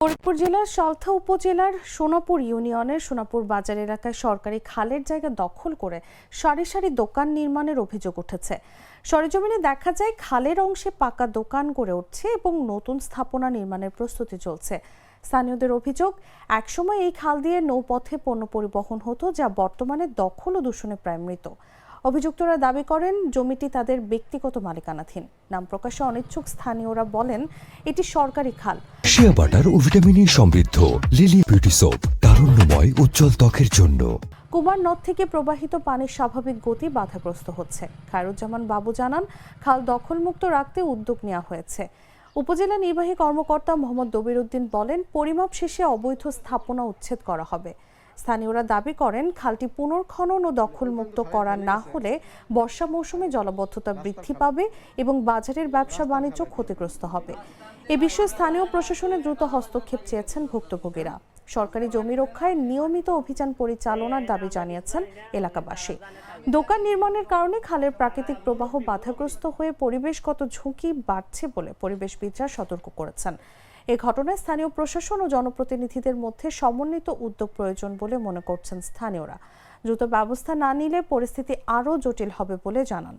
ফরিদপুর জেলার সালথা উপজেলার সোনাপুর ইউনিয়নের সোনাপুর বাজার এলাকায় সরকারি খালের জায়গা দখল করে সারি সারি দোকান নির্মাণের অভিযোগ উঠেছে। সরেজমিনে দেখা যায় খালের অংশে পাকা দোকান গড়ে উঠছে এবং নতুন স্থাপনা নির্মাণের প্রস্তুতি চলছে। স্থানীয়দের অভিযোগ, একসময় এই খাল দিয়ে নৌপথে পণ্য পরিবহন হতো, যা বর্তমানে দখল ও দূষণে প্রায় মৃত। অভিযুক্তরা দাবি করেন জমিটি তাদের ব্যক্তিগত মালিকানাধীন। নাম প্রকাশে অনিচ্ছুক স্থানীয়রা বলেন এটি সরকারি খাল। শিয়া বাটার ও ভিটামিন সমৃদ্ধ লিলি বিউটি সোপ, তারুণ্যময় উজ্জ্বল ত্বকের জন্য। কুমার নদ থেকে প্রবাহিত পানির স্বাভাবিক গতি বাধাগ্রস্ত হচ্ছে। খায়রুজ্জামান বাবু জানান, খাল দখলমুক্ত রাখতে উদ্যোগ নেওয়া হয়েছে। উপজেলা নির্বাহী কর্মকর্তা মোহাম্মদ দবির উদ্দিন বলেন, পরিমাপ শেষে অবৈধ স্থাপনা উচ্ছেদ করা হবে। স্থানীয়রা দাবি করেন, খালটি পুনর্খনন ও দখলমুক্ত করা না হলে বর্ষা মৌসুমে জলাবদ্ধতা বৃদ্ধি পাবে এবং বাজারের ব্যবসা বাণিজ্য ক্ষতিগ্রস্ত হবে। এ বিষয়ে স্থানীয় প্রশাসনের দ্রুত হস্তক্ষেপ চেয়েছেন ভুক্তভোগীরা। সরকারি জমি রক্ষায় নিয়মিত অভিযান পরিচালনার দাবি জানিয়েছেন এলাকাবাসী। দোকান নির্মাণের কারণে খালের প্রাকৃতিক প্রবাহ বাধাগ্রস্ত হয়ে পরিবেশগত ঝুঁকি বাড়ছে বলে পরিবেশবিদরা সতর্ক করেছেন। এ ঘটনায় স্থানীয় প্রশাসন ও জনপ্রতিনিধিদের মধ্যে সমন্বিত উদ্যোগ প্রয়োজন বলে মনে করছেন স্থানীয়রা। দ্রুত ব্যবস্থা না নিলে পরিস্থিতি আরও জটিল হবে বলে জানান।